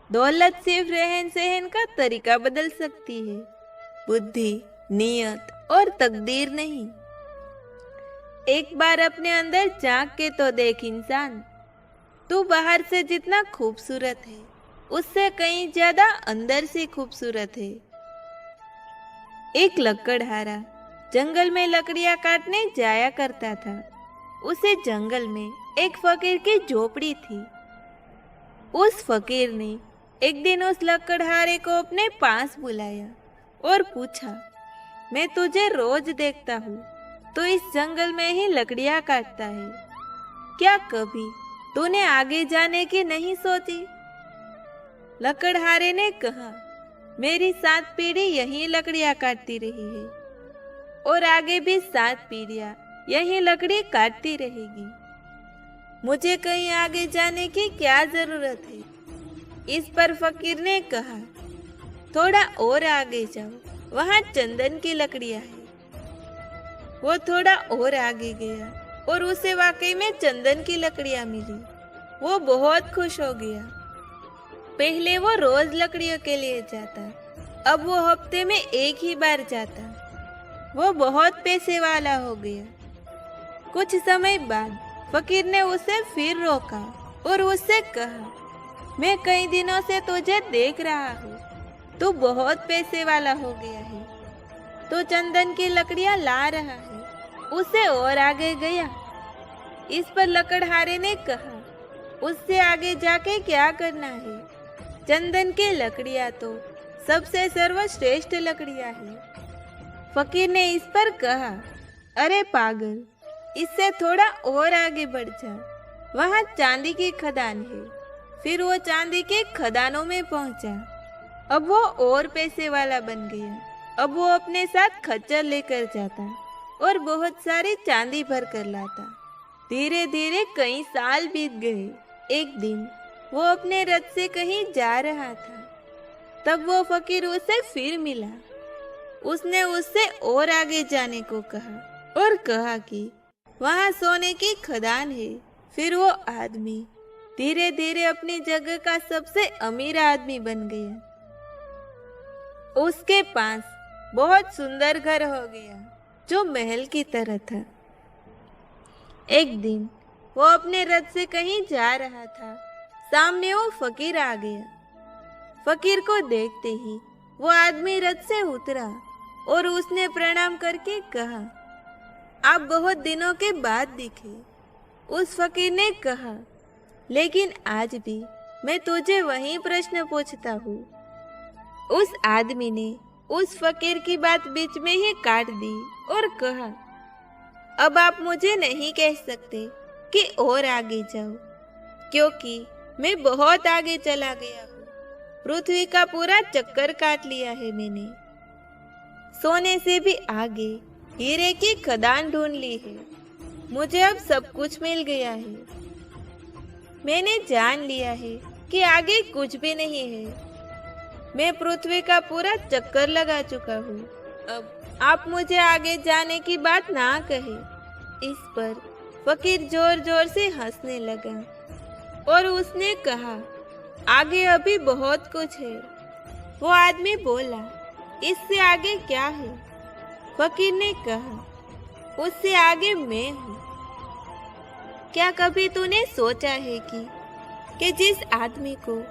दौलत सिर्फ रहन सहन का तरीका बदल सकती है, बुद्धि, नियत और तकदीर नहीं। एक बार अपने अंदर झांक के तो देख इंसान, तू बाहर से जितना खूबसूरत है उससे कहीं ज्यादा अंदर से खूबसूरत है। एक लकड़हारा जंगल में लकड़ियां काटने जाया करता था। उसे जंगल में एक फकीर की झोपड़ी थी। उस फकीर ने एक दिन उस लकड़हारे को अपने पास बुलाया और पूछा, मैं तुझे रोज देखता हूँ, तो इस जंगल में ही लकड़ियां काटता है, क्या कभी तूने आगे जाने की नहीं सोची? लकड़हारे ने कहा, मेरी 7 पीढ़ी यही लकड़ियां काटती रही है और आगे भी 7 पीढ़ियां यही लकड़ी काटती रहेगी। मुझे कहीं आगे जाने की क्या जरूरत है? इस पर फकीर ने कहा, थोड़ा और आगे जाओ, वहाँ चंदन की लकड़ियां हैं। वो थोड़ा और आगे गया और उसे वाकई में चंदन की लकड़ियां मिली। वो बहुत खुश हो गया। पहले वो रोज लकड़ियों के लिए जाता, अब वो हफ्ते में एक ही बार जाता। वो बहुत पैसे वाला हो गया। कुछ समय बाद फकीर ने उसे फिर रोका और उससे कहा, मैं कई दिनों से तुझे देख रहा हूँ, तू बहुत पैसे वाला हो गया है, तो चंदन की लकड़ियां ला रहा है। उसे और आगे गया। इस पर लकड़हारे ने कहा, उससे आगे जाके क्या करना है? चंदन की लकड़ियां तो सबसे सर्वश्रेष्ठ लकड़ियां हैं। फकीर ने इस पर कहा, अरे पागल, इससे थोड़ा और आगे बढ़ जा, वहाँ चांदी की खदान है। फिर वो चांदी के खदानों में पहुंचा। अब वो और पैसे वाला बन गया। अब वो अपने साथ खच्चर लेकर जाता और बहुत सारी चांदी भर कर लाता। धीरे धीरे कई साल बीत गए। एक दिन वो अपने रथ से कहीं जा रहा था, तब वो फकीर उसे फिर मिला। उसने उससे और आगे जाने को कहा और कहा कि वहाँ सोने की खदान है। फिर वो आदमी धीरे धीरे अपनी जगह का सबसे अमीर आदमी बन गया। उसके पास बहुत सुंदर घर हो गया जो महल की तरह था। एक दिन वो अपने रथ से कहीं जा रहा था। सामने वो फकीर आ गया। फकीर को देखते ही वो आदमी रथ से उतरा और उसने प्रणाम करके कहा, आप बहुत दिनों के बाद दिखे। उस फकीर ने कहा, लेकिन आज भी मैं तुझे वही प्रश्न पूछता हूँ। उस आदमी ने उस फकीर की बात बीच में ही काट दी और कहा, अब आप मुझे नहीं कह सकते कि और आगे जाओ, क्योंकि मैं बहुत आगे चला गया हूँ। पृथ्वी का पूरा चक्कर काट लिया है मैंने। सोने से भी आगे हीरे की खदान ढूंढ ली है। मुझे अब सब कुछ मिल गया है। मैंने जान लिया है कि आगे कुछ भी नहीं है। मैं पृथ्वी का पूरा चक्कर लगा चुका हूँ। अब आप मुझे आगे जाने की बात ना कहे। इस पर फकीर जोर जोर से हंसने लगा और उसने कहा, आगे अभी बहुत कुछ है। वो आदमी बोला, इससे आगे क्या है? फकीर ने कहा, उससे आगे मैं हूँ। क्या कभी तूने सोचा है कि जिस आदमी को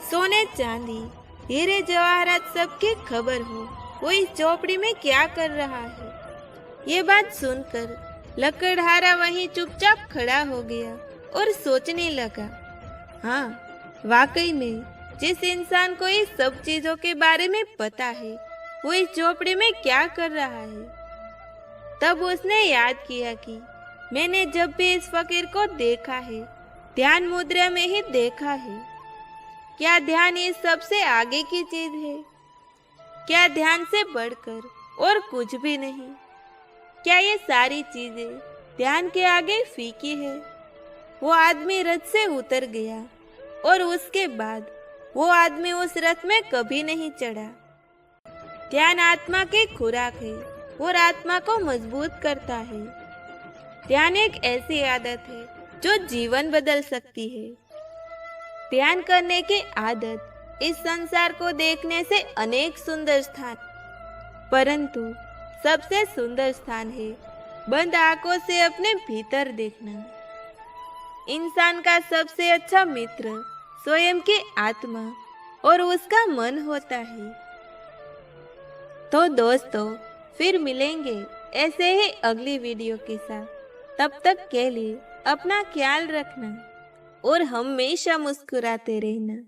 सोने चांदी हीरे जवाहरात सबकी खबर हो, वो इस झोपड़ी में क्या कर रहा है? ये बात सुनकर लकड़हारा वहीं चुपचाप खड़ा हो गया और सोचने लगा, हाँ, वाकई में जिस इंसान को इस सब चीजों के बारे में पता है, वो इस झोपड़ी में क्या कर रहा है। तब उसने याद किया कि मैंने जब भी इस फकीर को देखा है, ध्यान मुद्रा में ही देखा है। क्या ध्यान इस सबसे आगे की चीज है? क्या ध्यान से बढ़कर और कुछ भी नहीं? क्या ये सारी चीजें ध्यान के आगे फीकी है? वो आदमी रथ से उतर गया और उसके बाद वो आदमी उस रथ में कभी नहीं चढ़ा। ध्यान आत्मा की खुराक है और आत्मा को मजबूत करता है। ध्यान एक ऐसी आदत है जो जीवन बदल सकती है। ध्यान करने की आदत इस संसार को देखने से अनेक सुंदर स्थान, परंतु सबसे सुंदर स्थान है बंद आंखों से अपने भीतर देखना। इंसान का सबसे अच्छा मित्र स्वयं की आत्मा और उसका मन होता है। तो दोस्तों, फिर मिलेंगे ऐसे ही अगली वीडियो के साथ। तब तक के लिए अपना ख्याल रखना और हमेशा मुस्कुराते रहना।